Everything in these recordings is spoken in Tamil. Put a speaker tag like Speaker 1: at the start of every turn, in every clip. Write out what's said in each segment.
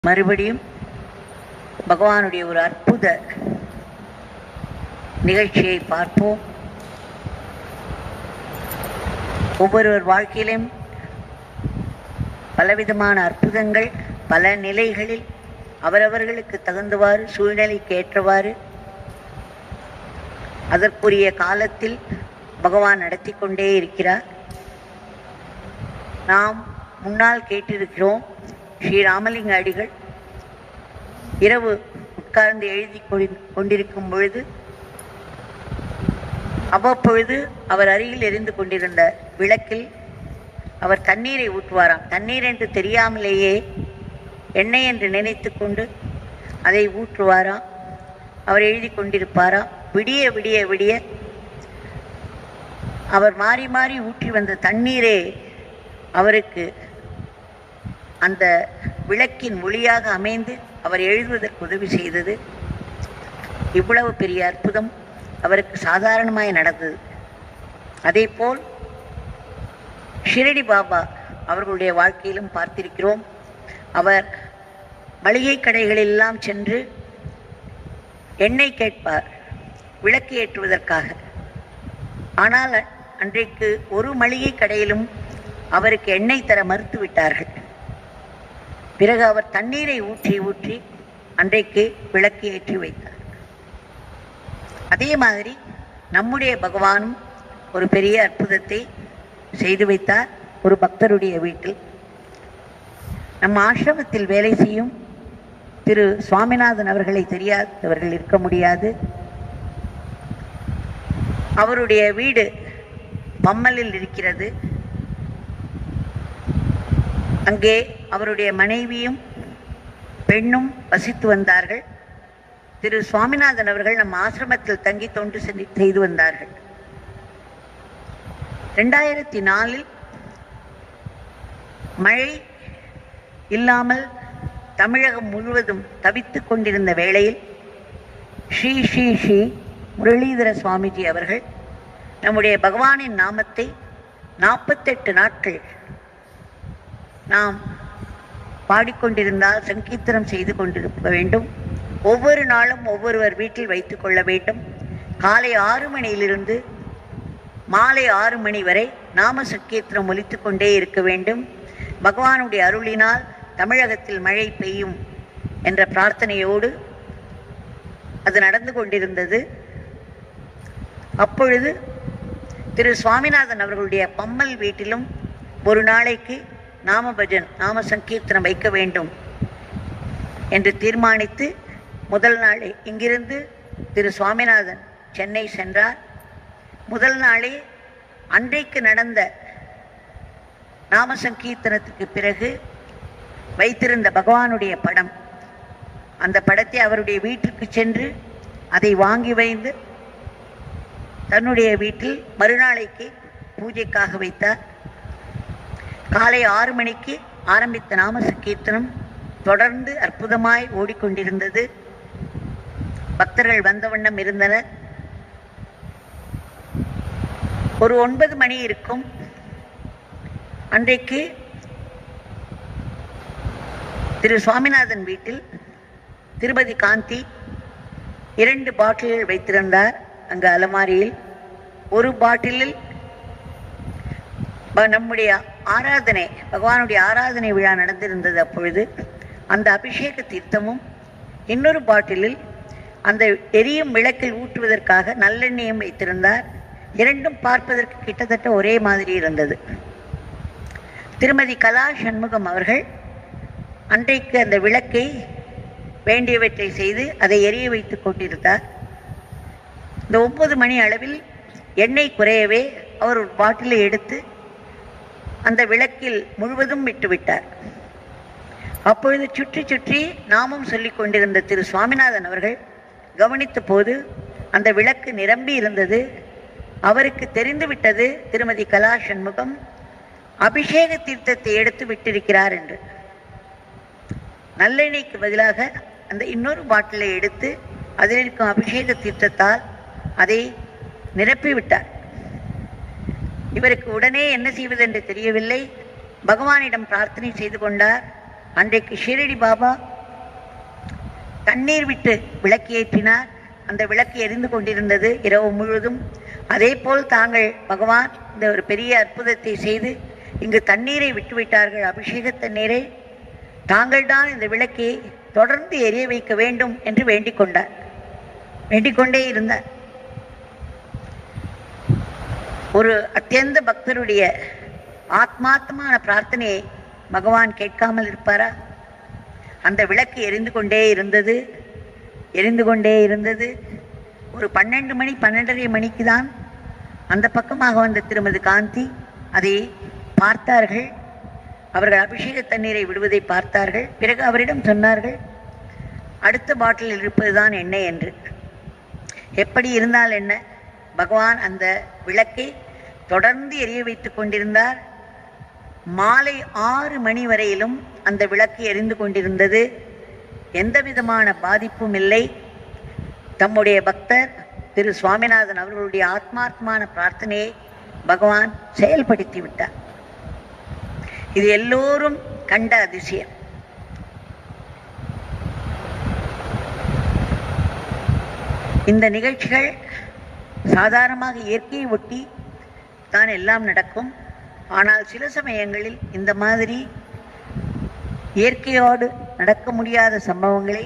Speaker 1: மறுபடியும் பகவானுடைய ஒரு அற்புத நிகழ்ச்சியை பார்ப்போம். ஒவ்வொருவர் வாழ்க்கையிலும் பலவிதமான அற்புதங்கள் பல நிலைகளில் அவரவர்களுக்கு தகுந்தவாறு சூழ்நிலைக்கு ஏற்றவாறு அதற்குரிய காலத்தில் பகவான் நடத்தி கொண்டே இருக்கிறார். நாம் முன்னால் கேட்டிருக்கிறோம், ஸ்ரீராமலிங்க அடிகள் இரவு உட்கார்ந்து எழுதி கொண்டிருக்கும் பொழுது அவ்வப்பொழுது அவர் அருகில் எரிந்து கொண்டிருந்த விளக்கில் அவர் தண்ணீரை ஊற்றுவாராம். தண்ணீர் என்று தெரியாமலேயே எண்ணெய் என்று நினைத்து கொண்டு அதை ஊற்றுவாராம். அவர் எழுதி கொண்டிருப்பாராம். விடிய விடிய விடிய அவர் மாறி மாறி ஊற்றி வந்த தண்ணீரே அவருக்கு அந்த விளக்கின் மொழியாக அமைந்து அவர் எழுதுவதற்கு உதவி செய்தது. இவ்வளவு பெரிய அற்புதம் அவருக்கு சாதாரணமாய் நடந்தது. அதே போல் ஷிரடி பாபா அவர்களுடைய வாழ்க்கையிலும் பார்த்திருக்கிறோம். அவர் மளிகை கடைகளெல்லாம் சென்று எண்ணெய் கேட்பார் விளக்கு ஏற்றுவதற்காக. ஆனால் அன்றைக்கு ஒரு மளிகை கடையிலும் அவருக்கு எண்ணெய் தர மறுத்து விட்டார்கள். பிறகு அவர் தண்ணீரை ஊற்றி ஊற்றி அன்றைக்கு விளக்கு ஏற்றி வைத்தார். அதே மாதிரி நம்முடைய பகவானும் ஒரு பெரிய அற்புதத்தை செய்து வைத்தார். ஒரு பக்தருடைய வீட்டில் நம்ம ஆசிரமத்தில் வேலை செய்யும் திரு சுவாமிநாதன் அவர்களை தெரியாதவர்கள் இருக்க முடியாது. அவருடைய வீடு பம்மலில் இருக்கிறது. அங்கே அவருடைய மனைவியும் பெண்ணும் வசித்து வந்தார்கள். திரு சுவாமிநாதன் அவர்கள் நம் ஆசிரமத்தில் தங்கி தொண்டு செய்து வந்தார்கள். 2004 மழை இல்லாமல் தமிழகம் முழுவதும் தவித்துக் கொண்டிருந்த வேளையில் ஸ்ரீ ஸ்ரீ ஸ்ரீ முரளிதர சுவாமிஜி அவர்கள் நம்முடைய பகவானின் நாமத்தை 48 நாட்கள் நாம் பாடிக்கொண்டிருந்தால் சங்கீர்த்தனம் செய்து கொண்டிருக்க வேண்டும். ஒவ்வொரு நாளும் ஒவ்வொருவர் வீட்டில் வைத்துக் கொள்ள வேண்டும். காலை 6 மணியிலிருந்து மாலை 6 மணி வரை நாம சங்கீர்த்தனம் ஒலித்து கொண்டே இருக்க வேண்டும். பகவானுடைய அருளினால் தமிழகத்தில் மழை பெய்யும் என்ற பிரார்த்தனையோடு அது நடந்து கொண்டிருந்தது. அப்பொழுது திரு சுவாமிநாதன் அவர்களுடைய பம்மல் வீட்டிலும் ஒரு நாளைக்கு நாம பஜன் நாம சங்கீர்த்தனம் வைக்க வேண்டும் என்று தீர்மானித்து முதல் நாளே இங்கிருந்து திரு சுவாமிநாதன் சென்னை சென்றார். முதல் நாளே அன்றைக்கு நடந்த நாம சங்கீர்த்தனத்துக்கு பிறகு வைத்திருந்த பகவானுடைய படம், அந்த படத்தை அவருடைய வீட்டுக்கு சென்று அதை வாங்கி வைத்து தன்னுடைய வீட்டில் மறுநாளைக்கு பூஜைக்காக வைத்தார். காலை 6 மணிக்கு ஆரம்பித்த நாம சங்கீர்த்தனம் தொடர்ந்து அற்புதமாய் ஓடிக்கொண்டிருந்தது. பக்தர்கள் வந்த வண்ணம் இருந்தனர். ஒரு 9 மணி இருக்கும். அன்றைக்கு திரு சுவாமிநாதன் வீட்டில் திருமதி காந்தி 2 பாட்டில்கள் வைத்திருந்தார். அங்கு அலமாரியில் ஒரு பாட்டிலில் நம்முடைய ஆராதனை பகவானுடைய ஆராதனை விழா நடந்திருந்தது. அப்பொழுது அந்த அபிஷேக தீர்த்தமும் இன்னொரு பாட்டிலில் அந்த எரியும் விளக்கில் ஊற்றுவதற்காக நல்லெண்ணெயும் வைத்திருந்தார். இரண்டும் பார்ப்பதற்கு கிட்டத்தட்ட ஒரே மாதிரி இருந்தது. திருமதி கலா சண்முகம் அவர்கள் அன்றைக்கு அந்த விளக்கை வேண்டியவற்றை செய்து அதை எரிய வைத்துக் கொண்டிருந்தார். இந்த 9 மணி அளவில் எண்ணெய் குறையவே அவர் ஒரு பாட்டிலை எடுத்து அந்த விளக்கில் முழுவதும் விட்டுவிட்டார். அப்பொழுது சுற்றி சுற்றி நாமும் சொல்லிக் கொண்டிருந்த திரு சுவாமிநாதன் அவர்கள் கவனித்த போது அந்த விளக்கு நிரம்பி இருந்தது. அவருக்கு தெரிந்துவிட்டது திருமதி கலா சண்முகம் அபிஷேக தீர்த்தத்தை எடுத்து விட்டிருக்கிறார் என்று. நல்லெண்ணெய்க்கு பதிலாக அந்த இன்னொரு பாட்டிலை எடுத்து அதில் இருக்கும் அபிஷேக தீர்த்தத்தால் அதை நிரப்பிவிட்டார். இவருக்கு உடனே என்ன செய்வதென்று தெரியவில்லை. பகவானிடம் பிரார்த்தனை செய்து கொண்டார். அன்றைக்கு ஷிரடி பாபா தண்ணீர் விட்டு விளக்கு ஏற்றினார். அந்த விளக்கு எரிந்து கொண்டிருந்தது இரவு முழுவதும். அதே போல் தாங்கள் பகவான் இந்த ஒரு பெரிய அற்புதத்தை செய்து இங்கு தண்ணீரை விட்டுவிட்டார்கள், அபிஷேக தண்ணீரை. தாங்கள் தான் இந்த விளக்கை தொடர்ந்து எரிய வைக்க வேண்டும் என்று வேண்டிக் கொண்டார். வேண்டிக் கொண்டே இருந்தார். ஒரு அத்தியந்த பக்தருடைய ஆத்மாத்மான பிரார்த்தனையை பகவான் கேட்காமல் இருப்பாரா? அந்த விளக்கு எரிந்து கொண்டே இருந்தது, எரிந்து கொண்டே இருந்தது. ஒரு 12 மணி 12:30 மணிக்கு தான் அந்த பக்கமாக வந்த திருமதி காந்தி அதை பார்த்தார்கள். அவர்கள் அபிஷேக தண்ணீரை விடுவதை பார்த்தார்கள். பிறகு அவரிடம் சொன்னார்கள், அடுத்த பாட்டிலில் இருப்பதுதான் எண்ணெய் என்று. எப்படி இருந்தால் என்ன, பகவான் அந்த விளக்கை தொடர்ந்து எரிய வைத்துக் கொண்டிருந்தார். மாலை 6 மணி வரையிலும் அந்த விளக்கு எரிந்து கொண்டிருந்தது. எந்த விதமான பாதிப்பும் இல்லை. தம்முடைய பக்தர் திரு சுவாமிநாதன் அவர்களுடைய ஆத்மார்த்தமான பிரார்த்தனையை பகவான் செயல்படுத்தி விட்டார். இது எல்லோரும் கண்ட அதிசயம். இந்த நிகழ்ச்சிகள் சாதாரணமாக இயற்கையை ஒட்டி தான் எல்லாம் நடக்கும். ஆனால் சில சமயங்களில் இந்த மாதிரி இயற்கையோடு நடக்க முடியாத சம்பவங்களை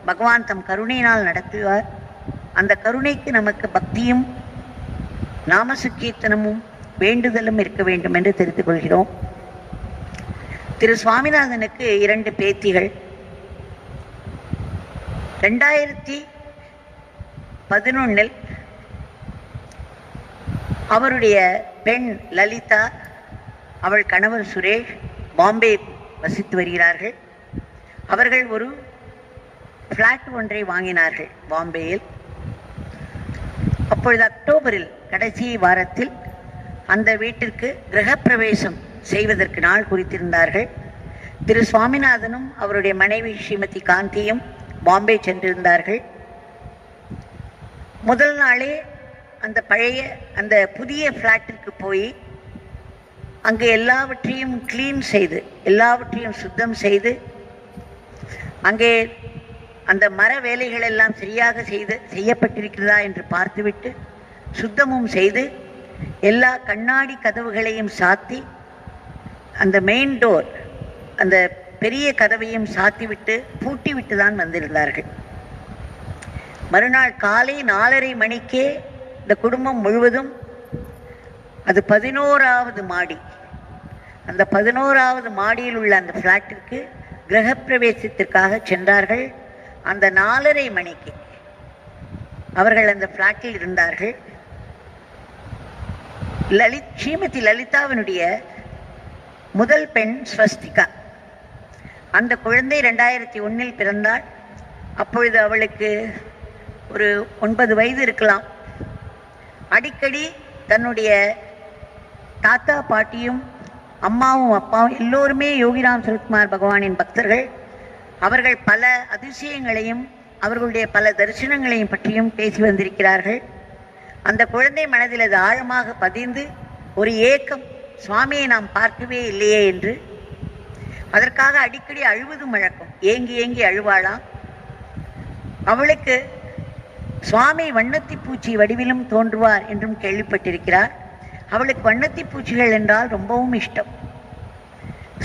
Speaker 1: பகவான் தம் கருணையினால் நடத்துவார். அந்த கருணைக்கு நமக்கு பக்தியும் நாமசுக்கீர்த்தனமும் வேண்டுதலும் இருக்க வேண்டும் என்று தெரிந்து கொள்கிறோம். திரு சுவாமிநாதனுக்கு 2 பேத்திகள். 2011 அவருடைய பெண் லலிதா, அவள் கணவர் சுரேஷ் பாம்பே வசித்து வருகிறார்கள். அவர்கள் ஒரு ஃப்ளாட் ஒன்றை வாங்கினார்கள் பாம்பேயில். அப்பொழுது அக்டோபரில் கடைசி வாரத்தில் அந்த வீட்டிற்கு கிரகப்பிரவேசம் செய்வதற்கு நாள் குறித்திருந்தார்கள். திரு சுவாமிநாதனும் அவருடைய மனைவி ஸ்ரீமதி காந்தியும் பாம்பே சென்றிருந்தார்கள். முதல் நாளே அந்த அந்த புதிய ஃப்ளாட்டிற்கு போய் அங்கே எல்லாவற்றையும் கிளீன் செய்து, எல்லாவற்றையும் சுத்தம் செய்து, அங்கே அந்த மர வேலைகள் எல்லாம் சரியாக செய்யப்பட்டிருக்கிறதா என்று பார்த்துவிட்டு சுத்தமும் செய்து எல்லா கண்ணாடி கதவுகளையும் சாத்தி, அந்த மெயின் டோர் அந்த பெரிய கதவையும் சாத்திவிட்டு பூட்டிவிட்டு தான் வந்திருந்தார்கள். மறுநாள் காலை 4:30 மணிக்கே இந்த குடும்பம் முழுவதும், அது 11வது மாடி, அந்த 11வது மாடியில் உள்ள அந்த ஃப்ளாட்டிற்கு கிரகப்பிரவேசத்திற்காக சென்றார்கள். அந்த 4:30 மணிக்கு அவர்கள் அந்த ஃப்ளாட்டில் இருந்தார்கள். ஸ்ரீமதி லலிதாவினுடைய முதல் பெண் ஸ்வஸ்திகா, அந்த குழந்தை 2001 பிறந்தாள். அப்பொழுது அவளுக்கு ஒரு 9 வயது இருக்கலாம். அடிக்கடி தன்னுடைய தாத்தா பாட்டியும் அம்மாவும் அப்பாவும் எல்லோருமே யோகிராம் சுரத்குமார் பகவானின் பக்தர்கள். அவர்கள் பல அதிசயங்களையும் அவர்களுடைய பல தரிசனங்களையும் பற்றியும் பேசி வந்திருக்கிறார்கள். அந்த குழந்தை மனதில் அது ஆழமாக பதிந்து ஒரு ஏக்கம், சுவாமியை நாம் பார்க்கவே இல்லையே என்று. அதற்காக அடிக்கடி அழுவதும் வழக்கம். ஏங்கி ஏங்கி அழுவாளாம். அவளுக்கு சுவாமி வண்ணத்தி பூச்சி வடிவிலும் தோன்றுவார் என்றும் கேள்விப்பட்டிருக்கிறார். அவளுக்கு வண்ணத்தி பூச்சிகள் என்றால் ரொம்பவும் இஷ்டம்.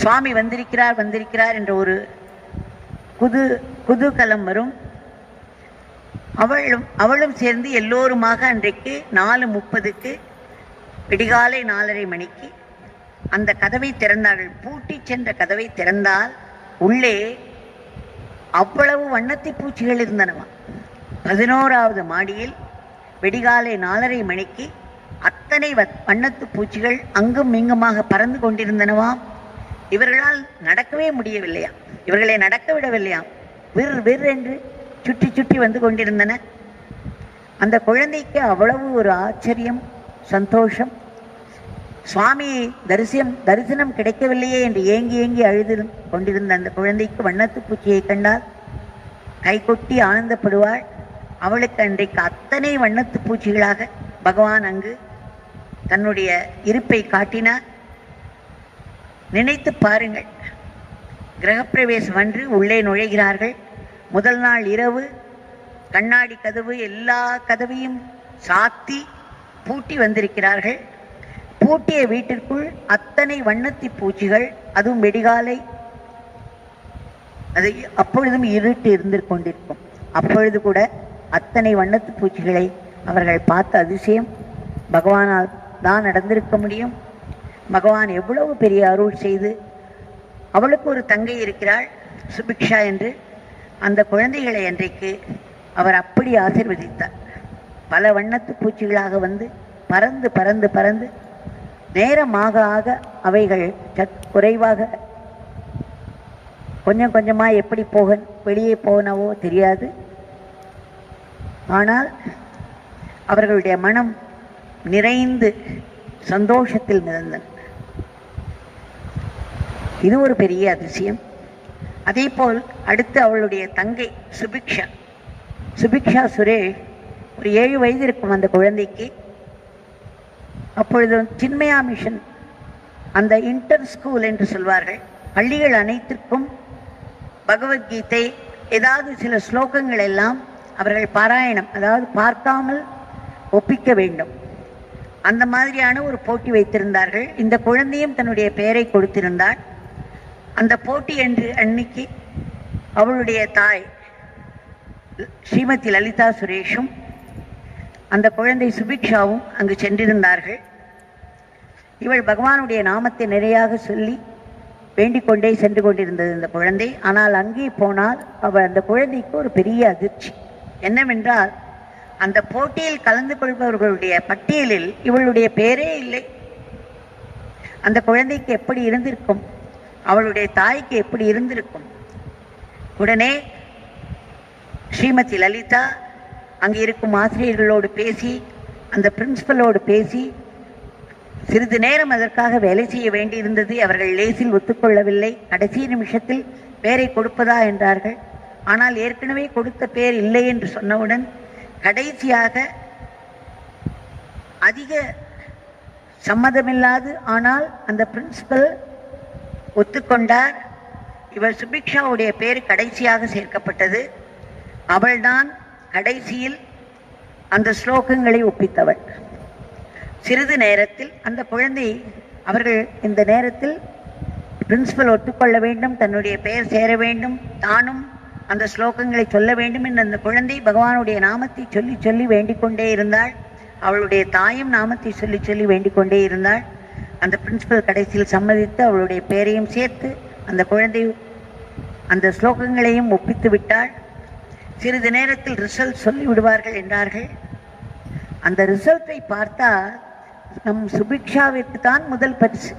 Speaker 1: சுவாமி வந்திருக்கிறார் வந்திருக்கிறார் என்ற ஒரு குதூகலம் வரும். அவளும் சேர்ந்து எல்லோருமாக அன்றைக்கு 4:30 விடிகாலை 4:30 மணிக்கு அந்த கதவை திறந்தார்கள். பூட்டி சென்ற கதவை திறந்தால் உள்ளே அவ்வளவு வண்ணத்தி பூச்சிகள் இருந்தனவா. 11வது மாடியில் விடிகாலை 4:30 மணிக்கு அத்தனை வண்ணத்து பூச்சிகள் அங்கும் இங்குமாக பறந்து கொண்டிருந்தனவாம். இவர்களால் நடக்கவே முடியவில்லையாம், இவர்களை நடக்க விடவில்லையாம். விர் என்று சுற்றி சுற்றி வந்து கொண்டிருந்தன. அந்த குழந்தைக்கு அவ்வளவு ஒரு ஆச்சரியம், சந்தோஷம். சுவாமி தரிசனம் கிடைக்கவில்லையே என்று ஏங்கி ஏங்கி அழுது கொண்டிருந்த அந்த குழந்தைக்கு வண்ணத்து பூச்சியை கண்டால் கைகொட்டி ஆனந்தப்படுவாள். அவளுக்கு அன்றைக்கு அத்தனை வண்ணத்து பூச்சிகளாக பகவான் அங்கு தன்னுடைய இருப்பை காட்டினார். நினைத்து பாருங்கள், கிரகப்பிரவேசம் அன்று உள்ளே நுழைகிறார்கள். முதல் நாள் இரவு கண்ணாடி கதவு எல்லா கதவையும் சாத்தி பூட்டி வந்திருக்கிறார்கள். பூட்டிய வீட்டிற்குள் அத்தனை வண்ணத்தி பூச்சிகள், அதுவும் வெடிகாலை, அது அப்பொழுதும் இருட்டு இருந்து கொண்டிருக்கும். அப்பொழுது கூட அத்தனை வண்ணத்து பூச்சிகளை அவர்கள் பார்த்த அதிசயம் பகவானால் தான் நடந்திருக்க முடியும். பகவான் எவ்வளவு பெரிய அருள் செய்து, அவளுக்கு ஒரு தங்கை இருக்கிறாள் சுபிக்ஷா என்று, அந்த குழந்தைகளை அன்றைக்கு அவர் அப்படி ஆசீர்வதித்தார். பல வண்ணத்து பூச்சிகளாக வந்து பறந்து பறந்து பறந்து நேரமாக ஆக அவைகள் குறைவாக கொஞ்சம் கொஞ்சமாக எப்படி வெளியே போனவோ தெரியாது. ஆனால் அவர்களுடைய மனம் நிறைந்து சந்தோஷத்தில் மிதந்தன. இது ஒரு பெரிய அதிசயம். அதே போல் அடுத்து அவளுடைய தங்கை சுபிக்ஷா சுரேஷ், ஒரு 7 வயது இருக்கும் அந்த குழந்தைக்கு. அப்பொழுது சின்மயா மிஷன், அந்த இன்டர் ஸ்கூல் என்று சொல்வார்கள், பள்ளிகள் அனைத்திற்கும் பகவத்கீதை ஏதாவது சில ஸ்லோகங்கள் எல்லாம் அவர்கள் பாராயணம், அதாவது பார்க்காமல் ஒப்பிக்க வேண்டும். அந்த மாதிரியான ஒரு போட்டி வைத்திருந்தார்கள். இந்த குழந்தையும் தன்னுடைய பெயரை கொடுத்திருந்தாள். அந்த போட்டி அன்னைக்கு அவளுடைய தாய் ஸ்ரீமதி லலிதா சுரேஷும் அந்த குழந்தை சுபிக்ஷாவும் அங்கு சென்றிருந்தார்கள். இவள் பகவானுடைய நாமத்தை நிறையாக சொல்லி வேண்டிக் கொண்டே சென்று கொண்டிருந்தது இந்த குழந்தை. ஆனால் அங்கே போனால் அந்த குழந்தைக்கு ஒரு பெரிய அதிர்ச்சி என்னவென்றால், அந்த போட்டியில் கலந்து கொள்பவர்களுடைய பட்டியலில் இவளுடைய பெயரே இல்லை. அந்த குழந்தைக்கு எப்படி இருந்திருக்கும், அவளுடைய தாய்க்கு எப்படி இருந்திருக்கும். உடனே ஸ்ரீமதி லலிதா அங்கே இருக்கும் ஆசிரியர்களோடு பேசி, அந்த பிரின்சிபலோடு பேசி, சிறிது நேரம் அதற்காக வேலை செய்ய வேண்டியிருந்தது. அவர்கள் லேசில் ஒத்துக்கொள்ளவில்லை. கடைசி நிமிஷத்தில் பெயரை கொடுப்பதா என்றார்கள். ஆனால் ஏற்கனவே கொடுத்த பெயர் இல்லை என்று சொன்னவுடன் கடைசியாக அதிக சம்மதமில்லாது, ஆனால் அந்த பிரின்சிபல் ஒத்துக்கொண்டார். இவர் சுபிக்ஷாவுடைய பெயர் கடைசியாக சேர்க்கப்பட்டது. அவள்தான் கடைசியில் அந்த ஸ்லோகங்களை ஒப்பித்தவள். சிறிது நேரத்தில் அந்த குழந்தை, அவர்கள் இந்த நேரத்தில் பிரின்சிபல் ஒத்துக்கொள்ள வேண்டும், தன்னுடைய பெயர் சேர வேண்டும், தானும் அந்த ஸ்லோகங்களை சொல்ல வேண்டும் என்று அந்த குழந்தை பகவானுடைய நாமத்தை சொல்லி சொல்லி வேண்டிக் கொண்டே இருந்தாள். அவளுடைய தாயும் நாமத்தை சொல்லி சொல்லி வேண்டிக் கொண்டே இருந்தாள். அந்த பிரின்சிபல் கடைசியில் சம்மதித்து அவளுடைய பெயரையும் சேர்த்து அந்த குழந்தை அந்த ஸ்லோகங்களையும் ஒப்பித்து விட்டாள். சிறிது நேரத்தில் ரிசல்ட் சொல்லிவிடுவார்கள் என்றார்கள். அந்த ரிசல்ட்டை பார்த்தா நம் சுபிக்ஷாவிற்கு தான் முதல் பரிசு.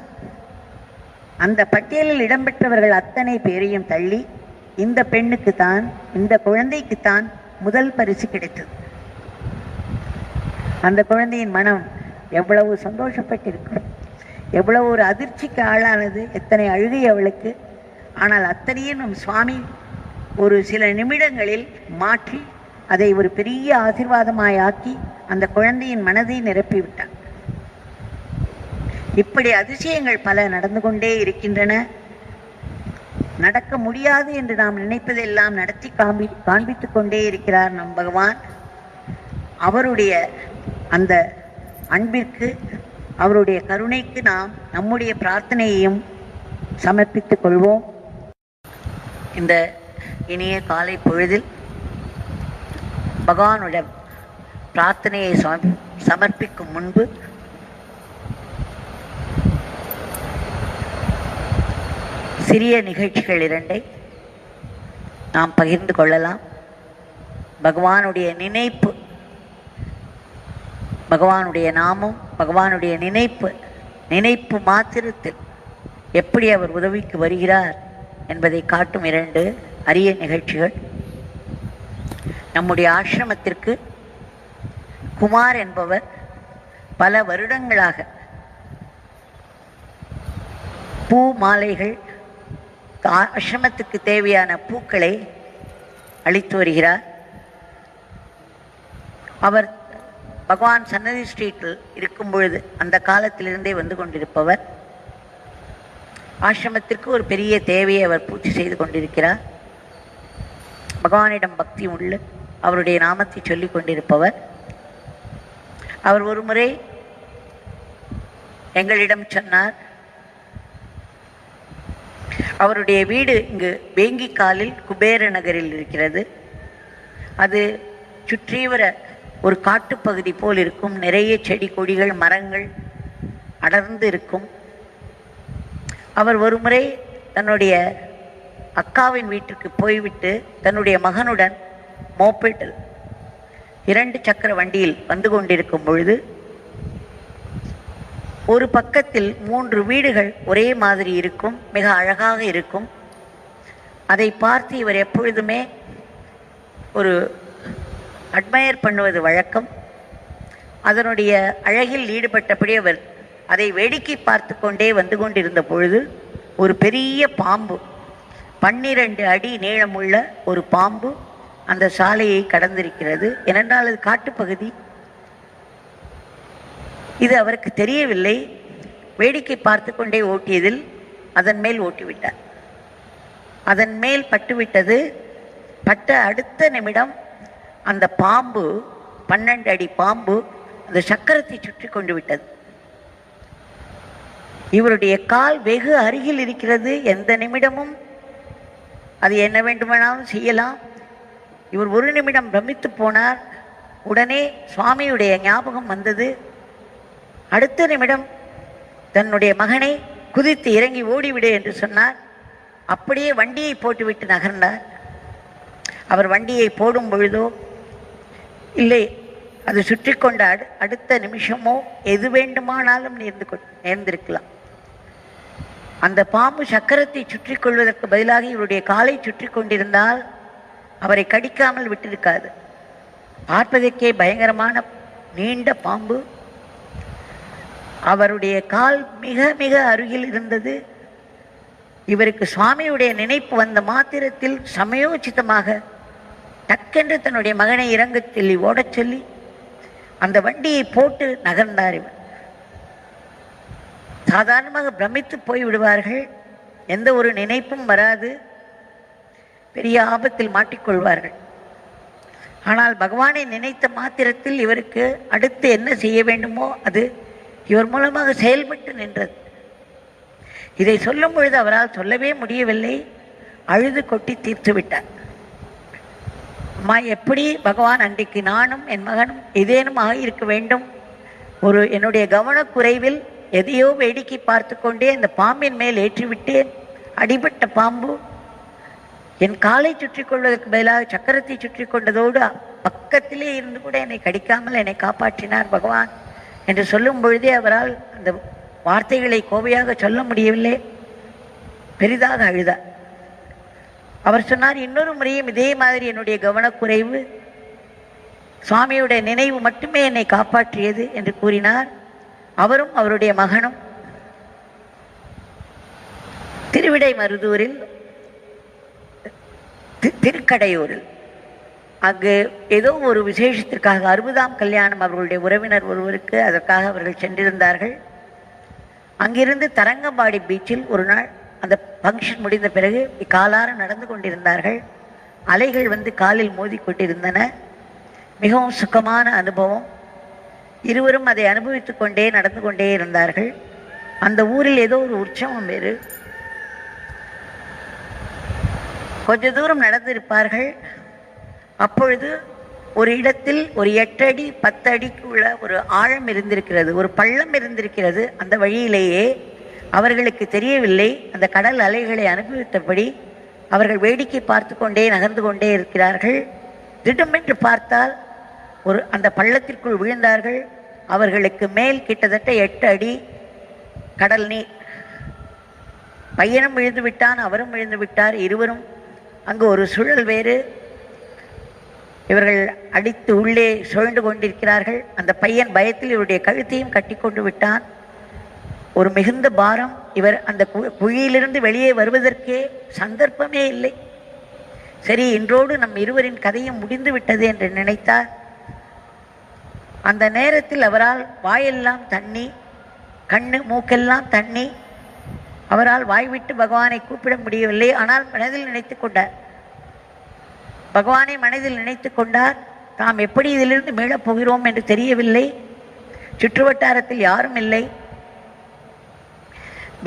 Speaker 1: அந்த பட்டியலில் இடம்பெற்றவர்கள் அத்தனை பேரையும் தள்ளி இந்த பெண்ணுக்கு தான், இந்த குழந்தைக்கு தான் முதல் பரிசு கிடைத்தது. அந்த குழந்தையின் மனம் எவ்வளவு சந்தோஷப்பட்டிருக்கும், எவ்வளவு ஒரு அதிர்ச்சிக்கு ஆளானது, எத்தனை அழுகை அவளுக்கு. ஆனால் அத்தனையும் நம் சுவாமி ஒரு சில நிமிடங்களில் மாற்றி அதை ஒரு பெரிய ஆசீர்வாதமாயாக்கி அந்த குழந்தையின் மனதை நிரப்பிவிட்டார். இப்படி அதிசயங்கள் பல நடந்து கொண்டே இருக்கின்றன. நடக்க முடியாது என்று நாம் நினைப்பதெல்லாம் நடத்தி காண்பித்துக் கொண்டே இருக்கிறார் நம் பகவான். அவருடைய அந்த அன்பிற்கு, அவருடைய கருணைக்கு நாம் நம்முடைய பிரார்த்தனையையும் சமர்ப்பித்துக் கொள்வோம். இந்த இனிய காலை பொழுதில் பகவானுடைய பிரார்த்தனையை சமர்ப்பிக்கும் முன்பு சிறிய நிகழ்ச்சிகள் 2 நாம் பகிர்ந்து கொள்ளலாம். பகவானுடைய நினைப்பு, பகவானுடைய நாமம், பகவானுடைய நினைப்பு மாத்திரத்தில் எப்படி அவர் உதவிக்கு வருகிறார் என்பதை காட்டும் 2 அரிய நிகழ்ச்சிகள். நம்முடைய ஆசிரமத்திற்கு குமார் என்பவர் பல வருடங்களாக பூ மாலைகள், ஆசிரமத்துக்கு தேவையான பூக்களை அளித்து வருகிறார். அவர் பகவான் சன்னதி ஸ்ட்ரீட்டில் இருக்கும் பொழுது அந்த காலத்திலிருந்தே வந்து கொண்டிருப்பவர். ஆசிரமத்திற்கு ஒரு பெரிய தேவையை அவர் பூர்த்தி செய்து கொண்டிருக்கிறார். பகவானிடம் பக்தி உள்ள அவருடைய நாமத்தை சொல்லிக் கொண்டிருப்பவர். அவர் ஒரு முறை எங்களிடம் சொன்னார், அவருடைய வீடு இங்கு வேங்கிக்காலில் குபேர நகரில் இருக்கிறது. அது சுற்றிவர ஒரு காட்டுப்பகுதி போல் இருக்கும். நிறைய செடி கொடிகள் மரங்கள் அடர்ந்து இருக்கும். அவர் ஒரு முறை தன்னுடைய அக்காவின் வீட்டிற்கு போய்விட்டு தன்னுடைய மகனுடன் மோப்பேட்டில் 2 சக்கர வண்டியில் வந்து கொண்டிருக்கும் பொழுது ஒரு பக்கத்தில் 3 வீடுகள் ஒரே மாதிரி இருக்கும், மிக அழகாக இருக்கும். அதை பார்த்து இவர் எப்பொழுதுமே ஒரு அட்மையர் பண்ணுவது வழக்கம். அதனுடைய அழகில் ஈடுபட்டபடி அவர் அதை வேடிக்கை பார்த்து கொண்டே வந்து கொண்டிருந்த பொழுது ஒரு பெரிய பாம்பு, 12 அடி நீளமுள்ள ஒரு பாம்பு அந்த சாலையை கடந்திருக்கிறது. ஏனென்றால் அது காட்டுப்பகுதி. இது அவருக்கு தெரியவில்லை. வேடிக்கை பார்த்து கொண்டே ஓட்டியதில் அதன் மேல் ஓட்டிவிட்டார். அதன் மேல் பட்டுவிட்டது. பட்ட அடுத்த நிமிடம் அந்த பாம்பு, 12 அடி பாம்பு அந்த சக்கரத்தை சுற்றி கொண்டு விட்டது. இவருடைய கால் வெகு அருகில் இருக்கிறது. எந்த நிமிடமும் அது என்ன வேண்டுமானாலும் செய்யலாம். இவர் ஒரு நிமிடம் பிரமித்து போனார். உடனே சுவாமியுடைய ஞாபகம் வந்தது. அடுத்த நிமிடம் தன்னுடைய மகனை குதித்து இறங்கி ஓடிவிடு என்று சொன்னார். அப்படியே வண்டியை போட்டுவிட்டு நகர்ந்தார். அவர் வண்டியை போடும் பொழுதோ இல்லை, அது சுற்றி கொண்ட அடுத்த நிமிஷமோ எது வேண்டுமானாலும் நேர்ந்திருக்கலாம். அந்த பாம்பு சக்கரத்தை சுற்றி கொள்வதற்கு பதிலாக இவருடைய காலை சுற்றி கொண்டிருந்தால் அவரை கடிக்காமல் விட்டிருக்காது. பார்ப்பதற்கே பயங்கரமான நீண்ட பாம்பு. அவருடைய கால் மிக மிக அருகில் இருந்தது. இவருக்கு சுவாமியுடைய நினைப்பு வந்த மாத்திரத்தில் சமயோசிதமாக டக்கென்று தன்னுடைய மகனை இறங்கச் சொல்லி ஓடச் சொல்லி அந்த வண்டியை போட்டு நகர்ந்தார். இவர் சாதாரணமாக பிரமித்து போய் விடுவார்கள். எந்த ஒரு நினைப்பும் வராது. பெரிய ஆபத்தில் மாட்டிக்கொள்வார்கள். ஆனால் பகவானை நினைத்த மாத்திரத்தில் இவருக்கு அடுத்து என்ன செய்ய வேண்டுமோ அது இவர் மூலமாக செயல்பட்டு நின்றது. இதை சொல்லும் பொழுது அவரால் சொல்லவே முடியவில்லை. அழுது கொட்டி தீர்த்து விட்டார். அம்மா, எப்படி பகவான் அன்றைக்கு நானும் என் மகனும் ஏதேனும் ஆகியிருக்க வேண்டும். ஒரு என்னுடைய கவனக்குறைவில் எதையோ வேடிக்கை பார்த்து கொண்டே அந்த பாம்பின் மேல் ஏற்றிவிட்டேன். அடிபட்ட பாம்பு என் காலை சுற்றி கொள்வதற்கு பதிலாக சக்கரத்தை சுற்றி கொண்டதோடு பக்கத்திலே இருந்து கூட என்னை கடிக்காமல் என்னை காப்பாற்றினார் பகவான் என்று சொல்லும் பொழுதே அவரால் அந்த வார்த்தைகளை கோவையாக சொல்ல முடியவில்லை. பெரிதாக அழுதார். அவர் சொன்னார், இன்னொரு முறையும் இதே மாதிரி என்னுடைய கவனக்குறைவு, சுவாமியுடைய நினைவு மட்டுமே என்னை காப்பாற்றியது என்று கூறினார். அவரும் அவருடைய மகனும் திருவிடைமருதூரில் திருக்கடையூரில் அங்கு ஏதோ ஒரு விசேஷத்திற்காக 60ஆம் கல்யாணம் அவர்களுடைய உறவினர் ஒருவருக்கு, அதற்காக அவர்கள் சென்றிருந்தார்கள். அங்கிருந்து தரங்கம்பாடி பீச்சில் ஒரு நாள் அந்த ஃபங்க்ஷன் முடிந்த பிறகு காலார நடந்து கொண்டிருந்தார்கள். அலைகள் வந்து காலில் மோதி கொண்டிருந்தன. மிகவும் சுகமான அனுபவம். இருவரும் அதை அனுபவித்து கொண்டே நடந்து கொண்டே இருந்தார்கள். அந்த ஊரில் ஏதோ ஒரு உற்சவம் வேறு. கொஞ்ச தூரம் நடந்திருப்பார்கள். அப்பொழுது ஒரு இடத்தில் ஒரு 8 அடி 10 அடிக்கு உள்ள ஒரு ஆழம் இருந்திருக்கிறது, ஒரு பள்ளம் இருந்திருக்கிறது. அந்த வழியிலேயே அவர்களுக்கு தெரியவில்லை. அந்த கடல் அலைகளை அனுபவித்தபடி அவர்கள் வேடிக்கை பார்த்து கொண்டே நகர்ந்து கொண்டே இருக்கிறார்கள். திடமென்று பார்த்தால் அந்த பள்ளத்திற்குள் விழுந்தார்கள். அவர்களுக்கு மேல் கிட்டத்தட்ட 8 அடி கடல் நீர். பையனும் விழுந்து விட்டான், அவரும் விழுந்து விட்டார். இருவரும் அங்கு ஒரு சுழல் வேறு. இவர்கள் அடித்து உள்ளே சுழண்டு கொண்டிருக்கிறார்கள். அந்த பையன் பயத்தில் இவருடைய கழுத்தையும் கட்டி கொண்டு விட்டான். ஒரு மிகுந்த பாரம். இவர் அந்த குழியிலிருந்து வெளியே வருவதற்கே சந்தர்ப்பமே இல்லை. சரி, இன்றோடு நம் இருவரின் கதையும் முடிந்து விட்டது என்று நினைத்தார். அந்த நேரத்தில் அவரால் வாயெல்லாம் தண்ணி, கண்ணு மூக்கெல்லாம் தண்ணி. அவரால் வாய்விட்டு பகவானை கூப்பிட முடியவில்லை. ஆனால் மனதில் நினைத்து கொண்டார், பகவானை மனதில் நினைத்து கொண்டார். தாம் எப்படி இதிலிருந்து மீளப் போகிறோம் என்று தெரியவில்லை. சுற்று வட்டாரத்தில் யாரும் இல்லை.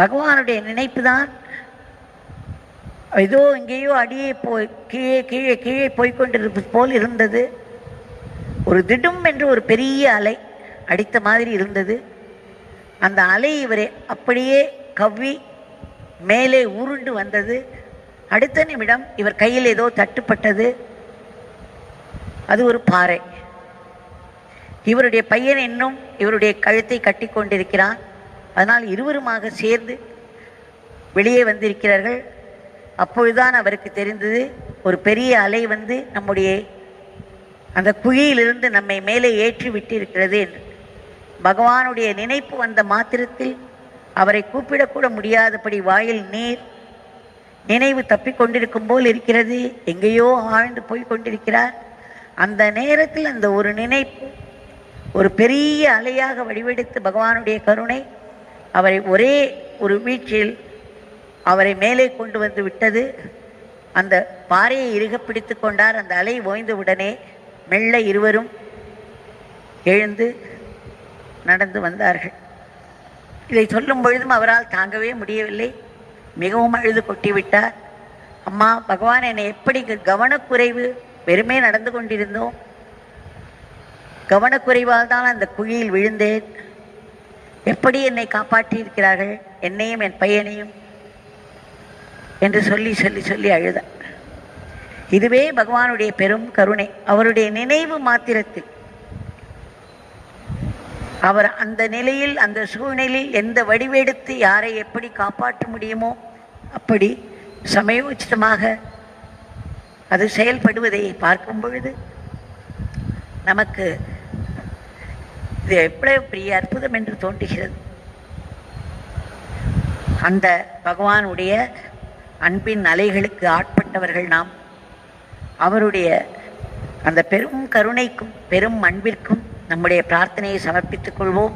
Speaker 1: பகவானுடைய நினைப்பு தான் ஏதோ எங்கேயோ அடியே போய் கீழே கீழே கீழே போய்கொண்டிருப்பது போல் இருந்தது. ஒரு திடும் என்று ஒரு பெரிய அலை அடித்த மாதிரி இருந்தது. அந்த அலை இவரை அப்படியே கவ்வி மேலே உருண்டு வந்தது. அடுத்த நிமிடம் இவர் கையில் ஏதோ தட்டுப்பட்டது. அது ஒரு பாறை. இவருடைய பையன் இன்னும் இவருடைய கழுத்தை கட்டி கொண்டிருக்கிறான். அதனால் இருவருமாக சேர்ந்து வெளியே வந்திருக்கிறார்கள். அப்பொழுதுதான் அவருக்கு தெரிந்தது, ஒரு பெரிய அலை வந்து நம்முடைய அந்த குழியிலிருந்து நம்மை மேலே ஏற்றி விட்டிருக்கிறது என்று. பகவானுடைய நினைப்பு வந்த மாத்திரத்தில் அவரை கூப்பிடக்கூட முடியாதபடி வாயில் நீர், நினைவு தப்பிக்கொண்டிருக்கும் போல் இருக்கிறது. எங்கேயோ ஆழ்ந்து போய் கொண்டிருக்கிறார். அந்த நேரத்தில் அந்த ஒரு நினைப்பு ஒரு பெரிய அலையாக வடிவெடுத்து பகவானுடைய கருணை அவரை ஒரே ஒரு வீழ்ச்சியில் அவரை மேலே கொண்டு வந்து விட்டது. அந்த பாறையை இறுக பிடித்து கொண்டார். அந்த அலை ஓய்ந்தவுடனே மெல்ல இருவரும் எழுந்து நடந்து வந்தார்கள். இதை சொல்லும் பொழுதும் அவரால் தாங்கவே முடியவில்லை. மிகவும் அழுது கொட்டிவிட்டார். அம்மா, பகவான் என்னை எப்படி கவனக்குறைவு, வெறுமே நடந்து கொண்டிருந்தோம், கவனக்குறைவால் தான் அந்த குழியில் விழுந்தேன். எப்படி என்னை காப்பாற்றி இருக்கிறார்கள், என்னையும் என் பையனையும் என்று சொல்லி சொல்லி சொல்லி அழுதார். இதுவே பகவானுடைய பெரும் கருணை. அவருடைய நினைவு மாத்திரத்தில் அவர் அந்த நிலையில், அந்த சூழ்நிலையில் எந்த வடிவெடுத்து யாரை எப்படி காப்பாற்ற முடியுமோ அப்படி சமயோசிதமாக அது செயல்படுவதை பார்க்கும் பொழுது நமக்கு இது எவ்வளவு பெரிய அற்புதம் என்று தோன்றுகிறது. அந்த பகவானுடைய அன்பின் அலைகளுக்கு ஆட்பட்டவர்கள் நாம். அவருடைய அந்த பெரும் கருணைக்கும் பெரும் அன்பிற்கும் நம்முடைய பிரார்த்தனையை சமர்ப்பித்துக் கொள்வோம்.